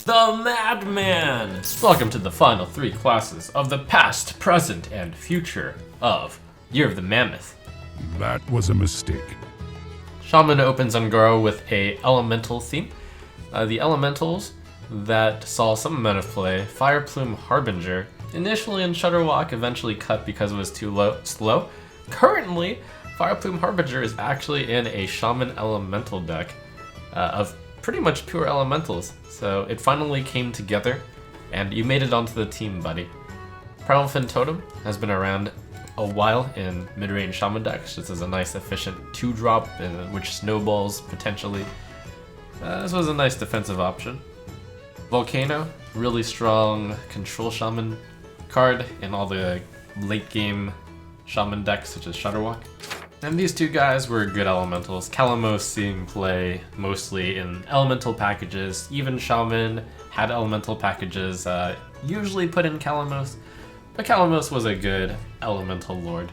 The Madman! Welcome to the final 3 classes of the past, present, and future of Year of the Mammoth. That was a mistake. Shaman opens Ungaro with a elemental theme. The elementals that saw some amount of play, Fireplume Harbinger, initially in Shudderwalk, eventually cut because it was too slow. Currently, Fireplume Harbinger is actually in a Shaman elemental deck of pretty much pure elementals, so it finally came together, and you made it onto the team, buddy. Primalfin Totem has been around a while in mid-range Shaman decks, just as a nice efficient 2-drop, which snowballs potentially. This was a nice defensive option. Volcano, really strong control Shaman card in all the late-game Shaman decks, such as Shudderwalk. And these two guys were good elementals. Kalamos seeing play mostly in elemental packages. Even Shaman had elemental packages, usually put in Kalamos, but Kalamos was a good elemental lord.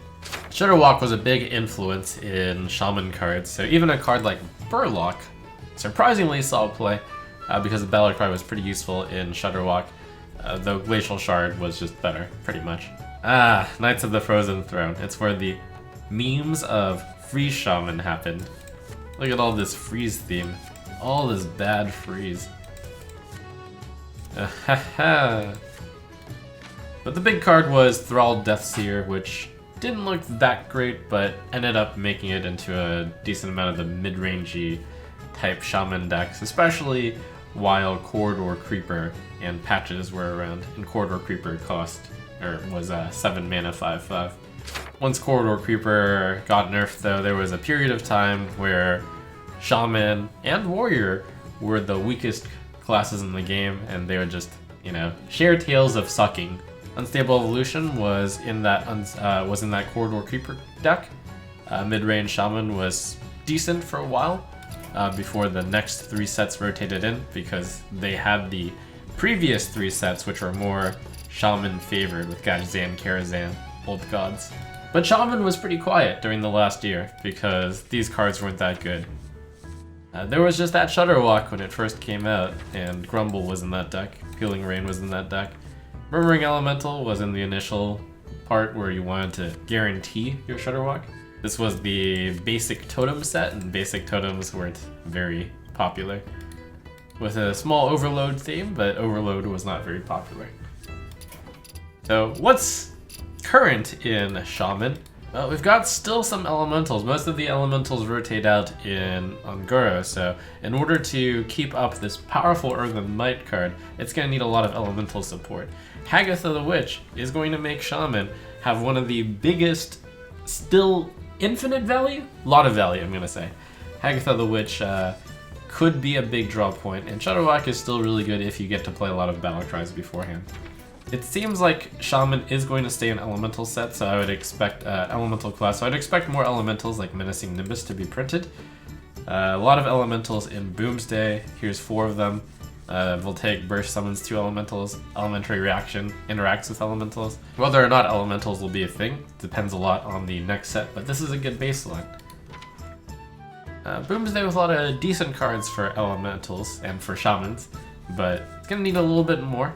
Shudderwalk was a big influence in Shaman cards, so even a card like Burlock surprisingly saw play because the battle cry was pretty useful in Shudderwalk, though Glacial Shard was just better, pretty much. Knights of the Frozen Throne. It's where the memes of Freeze Shaman happened. Look at all this freeze theme. All this bad freeze. But the big card was Thrall Deathseer, which didn't look that great, but ended up making it into a decent amount of the mid-rangey type Shaman decks, especially while Corridor Creeper and Patches were around, and Corridor Creeper was 7 mana 5/5. Once Corridor Creeper got nerfed, though, there was a period of time where Shaman and Warrior were the weakest classes in the game, and they would just, share tales of sucking. Unstable Evolution was in that Corridor Creeper deck. Mid-range Shaman was decent for a while before the next 3 sets rotated in, because they had the previous 3 sets, which were more Shaman favored with Gajzan, Karazhan, Old Gods. But Shaman was pretty quiet during the last year because these cards weren't that good. There was just that Shudderwalk when it first came out, and Grumble was in that deck, Healing Rain was in that deck. Murmuring Elemental was in the initial part where you wanted to guarantee your Shudderwalk. This was the basic totem set, and basic totems weren't very popular. With a small Overload theme, but Overload was not very popular. So what's current in Shaman? Well, we've got still some elementals. Most of the elementals rotate out in Ungaro, so in order to keep up this powerful Earthen Might card, it's going to need a lot of elemental support. Hagatha the Witch is going to make Shaman have one of the biggest, still infinite value? Lot of value, I'm going to say. Hagatha the Witch could be a big draw point, and Shudderwalk is still really good if you get to play a lot of battle cries beforehand. It seems like Shaman is going to stay an elemental set, so I would expect elemental class. So I'd expect more elementals like Menacing Nimbus to be printed. A lot of elementals in Boomsday. Here's 4 of them. Voltaic Burst summons 2 elementals. Elementary Reaction interacts with elementals. Whether or not elementals will be a thing depends a lot on the next set, but this is a good baseline. Boomsday with a lot of decent cards for elementals and for Shamans, but it's going to need a little bit more.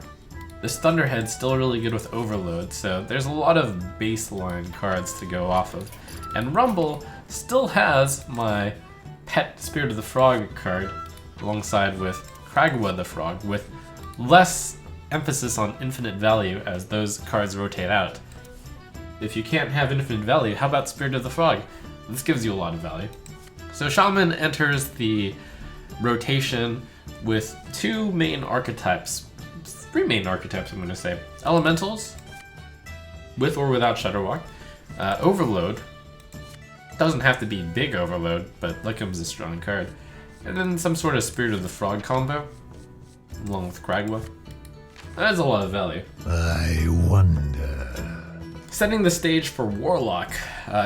This Thunderhead's still really good with Overload, so there's a lot of baseline cards to go off of. And Rumble still has my pet Spirit of the Frog card, alongside with Kragwa the Frog, with less emphasis on infinite value as those cards rotate out. If you can't have infinite value, how about Spirit of the Frog? This gives you a lot of value. So Shaman enters the rotation with 2 main archetypes. 3 main archetypes, I'm going to say. Elementals, with or without Shudderwalk. Overload. Doesn't have to be big Overload, but Lickham's a strong card. And then some sort of Spirit of the Frog combo, along with Kragwa. That is a lot of value. I wonder. Setting the stage for Warlock.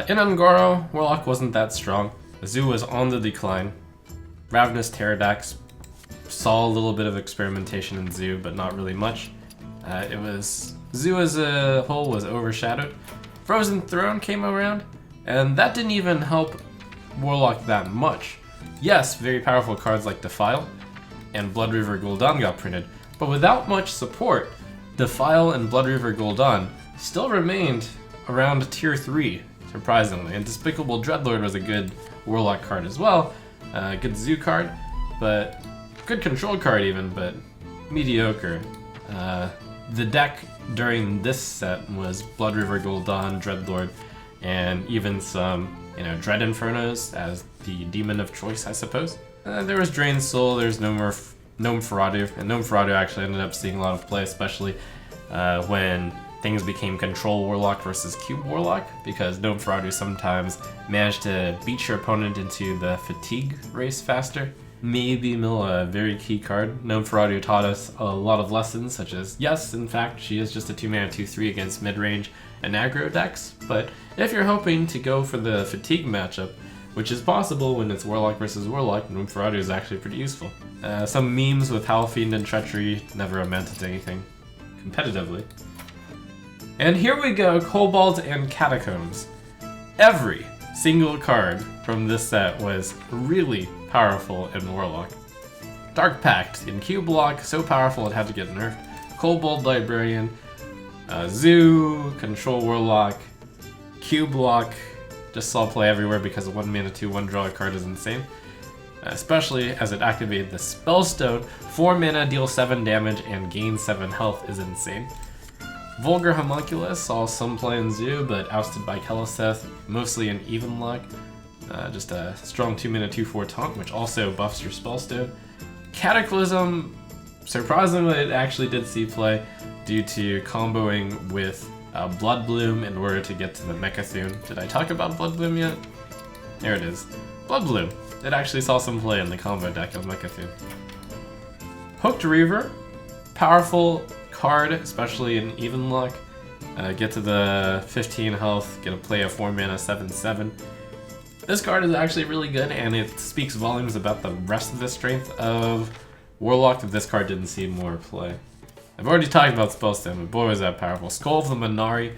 In Ungaro, Warlock wasn't that strong. Zoo was on the decline. Ravenous Pterodax saw a little bit of experimentation in Zoo, but not really much. Zoo as a whole was overshadowed. Frozen Throne came around, and that didn't even help Warlock that much. Yes, very powerful cards like Defile and Blood River Gul'dan got printed, But without much support, Defile and Blood Reaver Gul'dan still remained around tier 3, surprisingly. And Despicable Dreadlord was a good Warlock card as well, good Zoo card, but good control card even, but mediocre. The deck during this set was Blood Reaver Gul'dan, Dreadlord, and even some, Dread Infernos as the demon of choice, I suppose. There was Drain Soul, there's Gnome Ferradu, and Gnome Ferradu actually ended up seeing a lot of play, especially when things became Control Warlock versus Cube Warlock, because Gnome Ferradu sometimes managed to beat your opponent into the fatigue race faster. Maybe mill a very key card. Gnome Ferradu taught us a lot of lessons, such as, yes, in fact, she is just a 2-mana 2/3 against mid-range and aggro decks, but if you're hoping to go for the fatigue matchup, which is possible when it's Warlock versus Warlock, Gnome Ferradu is actually pretty useful. Some memes with Howlfiend and Treachery never amounted to anything competitively. And here we go, Cobalt and Catacombs. Every single card from this set was really powerful in Warlock. Dark Pact in Q block, so powerful it had to get nerfed. Kobold Librarian, Zoo, Control Warlock, Q block, just saw play everywhere because a 1-mana 2/1 draw card is insane. Especially as it activated the Spellstone, 4 mana, deal 7 damage, and gain 7 health is insane. Vulgar Homunculus saw some play in Zoo, but ousted by Keleseth, mostly in even luck. Just a strong 2-mana 2/4 taunt, which also buffs your Spellstone. Cataclysm, surprisingly, it actually did see play due to comboing with Blood Bloom in order to get to the Mechathune. Did I talk about Blood Bloom yet? There it is. Blood Bloom. It actually saw some play in the combo deck of Mechathune. Hooked Reaver, powerful card, especially in even luck. Get to the 15 health, get to play a 4-mana 7/7. This card is actually really good, and it speaks volumes about the rest of the strength of Warlock that this card didn't see more play. I've already talked about Spellstone, but boy was that powerful. Skull of the Minari,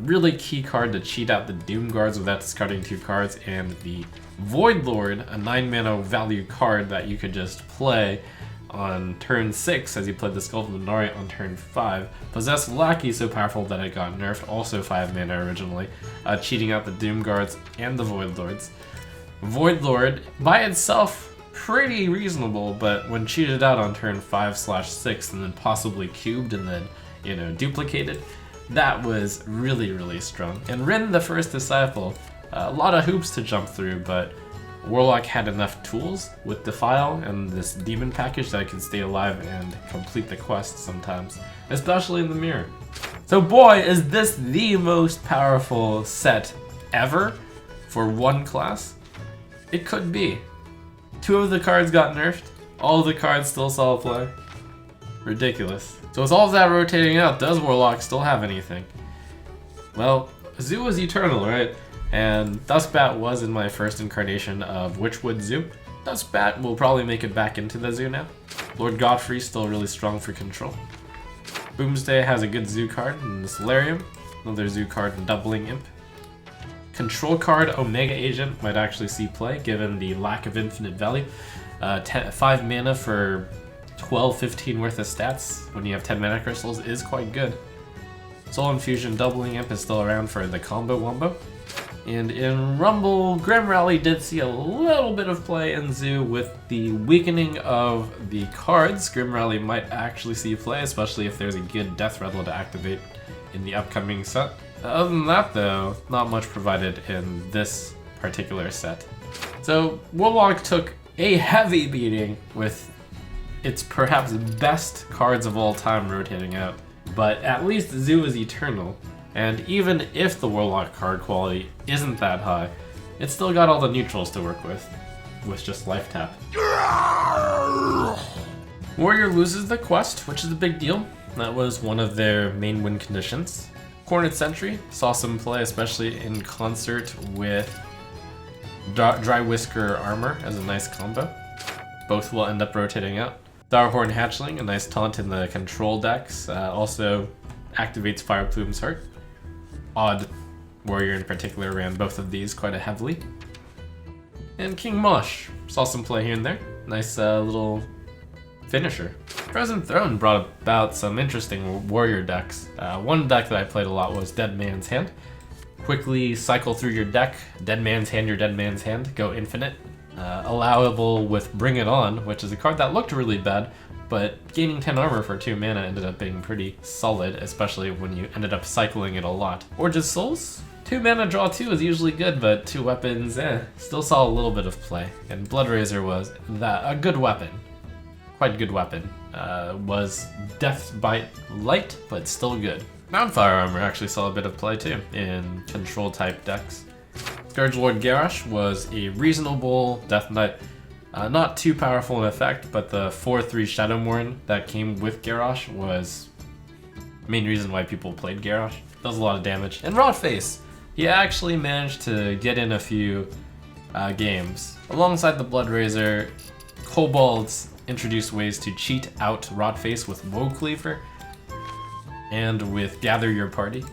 really key card to cheat out the Doom Guards without discarding 2 cards, and the Void Lord, a 9-mana value card that you could just play on turn 6 as you played the Skull of the Minari on turn 5. Possessed Lackey, so powerful that it got nerfed, also 5 mana originally, cheating out the Doom Guards and the Void Lords. Void Lord, by itself, pretty reasonable, but when cheated out on turn 5/6 and then possibly cubed and then, duplicated, that was really, really strong. And Rin, the First Disciple, a lot of hoops to jump through, but Warlock had enough tools with Defile and this demon package that I could stay alive and complete the quest sometimes, especially in the mirror. So boy, is this the most powerful set ever for one class? It could be. 2 of the cards got nerfed, all of the cards still saw play. Ridiculous. So with all of that rotating out, does Warlock still have anything? Well, Zoo is eternal, right? And Duskbat was in my first incarnation of Witchwood Zoo. Duskbat will probably make it back into the Zoo now. Lord Godfrey's still really strong for control. Boomsday has a good Zoo card in the Solarium. Another Zoo card in Doubling Imp. Control card Omega Agent might actually see play given the lack of infinite value. 5 mana for 12-15 worth of stats when you have 10 mana crystals is quite good. Soul Infusion Doubling Imp is still around for the combo wombo. And in Rumble, Grim Rally did see a little bit of play in Zoo with the weakening of the cards. Grim Rally might actually see play, especially if there's a good Death Rattle to activate in the upcoming set. Other than that though, not much provided in this particular set. So Warlock took a heavy beating with its perhaps best cards of all time rotating out. But at least Zoo is eternal. And even if the Warlock card quality isn't that high, it's still got all the neutrals to work with just life tap. Warrior loses the quest, which is a big deal. That was one of their main win conditions. Cornered Sentry saw some play, especially in concert with Dry Whisker Armor as a nice combo. Both will end up rotating out. Starhorn Hatchling, a nice taunt in the control decks, also activates Fire Plume's Heart. Odd Warrior in particular ran both of these quite heavily. And King Mosh saw some play here and there. Nice little finisher. Frozen Throne brought about some interesting warrior decks. One deck that I played a lot was Dead Man's Hand. Quickly cycle through your deck, Dead Man's Hand, your Dead Man's Hand, go infinite. Allowable with Bring It On, which is a card that looked really bad, but gaining 10 armor for 2 mana ended up being pretty solid, especially when you ended up cycling it a lot. Orge's Souls? 2 mana draw 2 is usually good, but 2 weapons, still saw a little bit of play. And Bloodrazor was a good weapon. Quite a good weapon. Was Death Bite light, but still good. Mountfire Armor actually saw a bit of play too, in control type decks. Scourge Lord Garrosh was a reasonable Death Knight. Not too powerful in effect, but the 4/3 Shadowmourne that came with Garrosh was the main reason why people played Garrosh. Does a lot of damage. And Rotface, he actually managed to get in a few games. Alongside the Bloodrazor, Kobolds introduced ways to cheat out Rotface with Woe Cleaver and with Gather Your Party.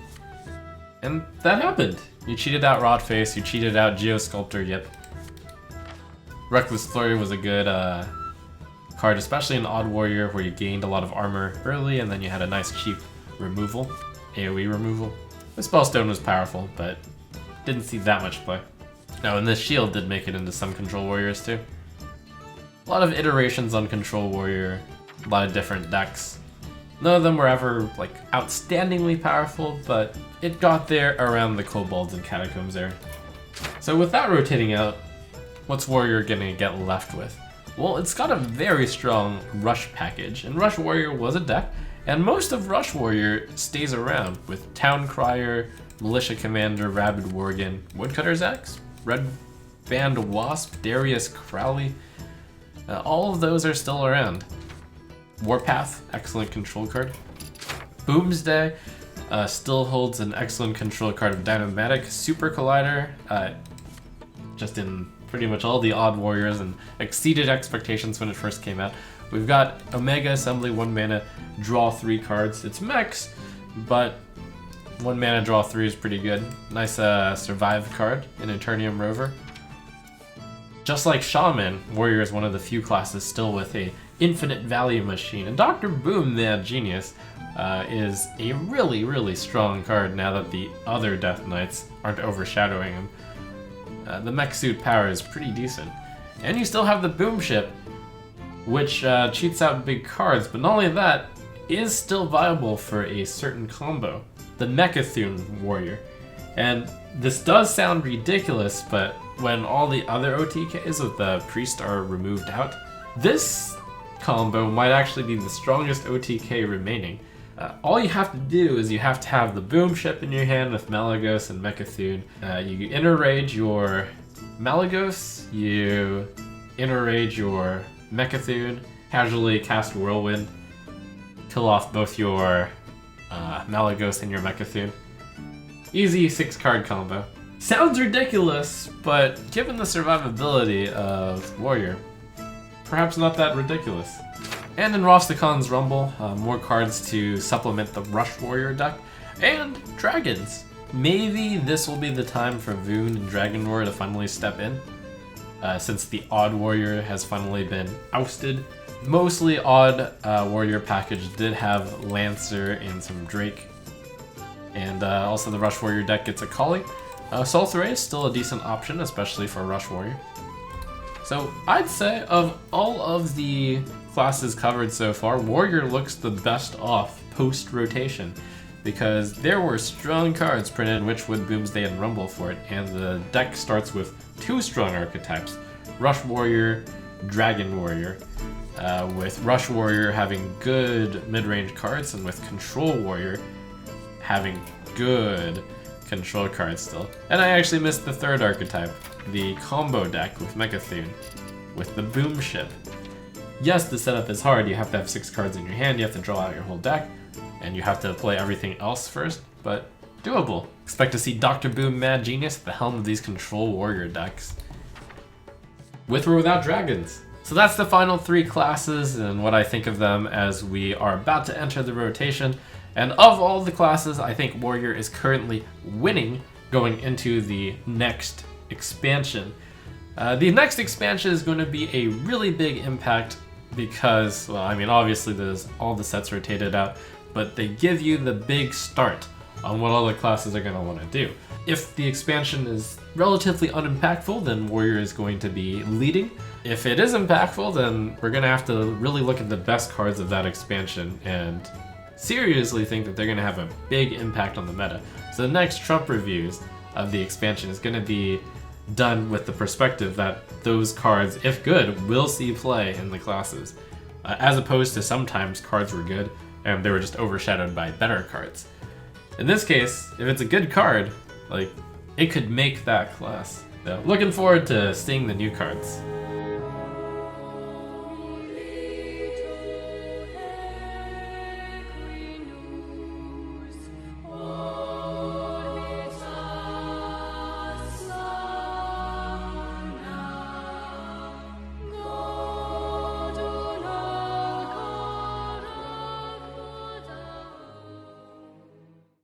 And that happened. You cheated out Rotface, you cheated out Geosculptor, yep. Reckless Flurry was a good card, especially in Odd Warrior, where you gained a lot of armor early and then you had a nice cheap removal, AoE removal. The Spellstone was powerful, but didn't see that much play. Now, and this shield did make it into some Control Warriors too. A lot of iterations on Control Warrior, a lot of different decks. None of them were ever like outstandingly powerful, but it got there around the Kobolds and Catacombs era. So with that rotating out, what's Warrior gonna get left with? Well, it's got a very strong Rush package, and Rush Warrior was a deck, and most of Rush Warrior stays around with Town Crier, Militia Commander, Rabid Worgen, Woodcutter's Axe, Red Band Wasp, Darius Crowley. All of those are still around. Warpath, excellent control card. Boomsday still holds an excellent control card of Dynamatic. Super Collider, just in pretty much all the Odd Warriors and exceeded expectations when it first came out. We've got Omega Assembly, 1 mana, draw 3 cards. It's mechs, but 1 mana, draw 3 is pretty good. Nice survive card in Eternium Rover. Just like Shaman, Warrior is one of the few classes still with a infinite value machine. And Dr. Boom, Mad Genius, is a really, really strong card now that the other Death Knights aren't overshadowing him. The mech suit power is pretty decent. And you still have the Boom Ship, which cheats out big cards, but not only that, is still viable for a certain combo. The Mechathune Warrior. And this does sound ridiculous, but when all the other OTKs with the Priest are removed out, this combo might actually be the strongest OTK remaining. All you have to do is you have to have the Boom Ship in your hand with Malagos and Mechathune. You Inner Rage your Malagos, you Inner Rage your Mechathune, casually cast Whirlwind, kill off both your Malagos and your Mechathune. Easy 6-card combo. Sounds ridiculous, but given the survivability of Warrior, perhaps not that ridiculous. And in Rostacon's Rumble, more cards to supplement the Rush Warrior deck, and dragons. Maybe this will be the time for Voon and Dragon Roar to finally step in, since the Odd Warrior has finally been ousted. Mostly Odd Warrior package did have Lancer and some Drake, and also the Rush Warrior deck gets a Kali. Solthray is still a decent option, especially for Rush Warrior. So I'd say of all of the classes covered so far, Warrior looks the best off post-rotation, because there were strong cards printed in Witchwood, Boomsday, and Rumble for it, and the deck starts with 2 strong archetypes, Rush Warrior, Dragon Warrior, with Rush Warrior having good mid-range cards, and with Control Warrior having good control cards still. And I actually missed the 3rd archetype, the combo deck with Mechathune, with the Boom Ship. Yes, the setup is hard. You have to have 6 cards in your hand, you have to draw out your whole deck, and you have to play everything else first, but doable. Expect to see Dr. Boom Mad Genius at the helm of these Control Warrior decks. With or without dragons. So that's the final 3 classes and what I think of them as we are about to enter the rotation. And of all the classes, I think Warrior is currently winning going into the next expansion. The next expansion is going to be a really big impact because, well, I mean, obviously there's all the sets rotated out, but they give you the big start on what all the classes are going to want to do. If the expansion is relatively unimpactful, then Warrior is going to be leading. If it is impactful, then we're going to have to really look at the best cards of that expansion and seriously think that they're going to have a big impact on the meta. So the next Trump reviews of the expansion is going to be done with the perspective that those cards, if good, will see play in the classes. As opposed to sometimes cards were good and they were just overshadowed by better cards. In this case, if it's a good card, like, it could make that class. So, looking forward to seeing the new cards.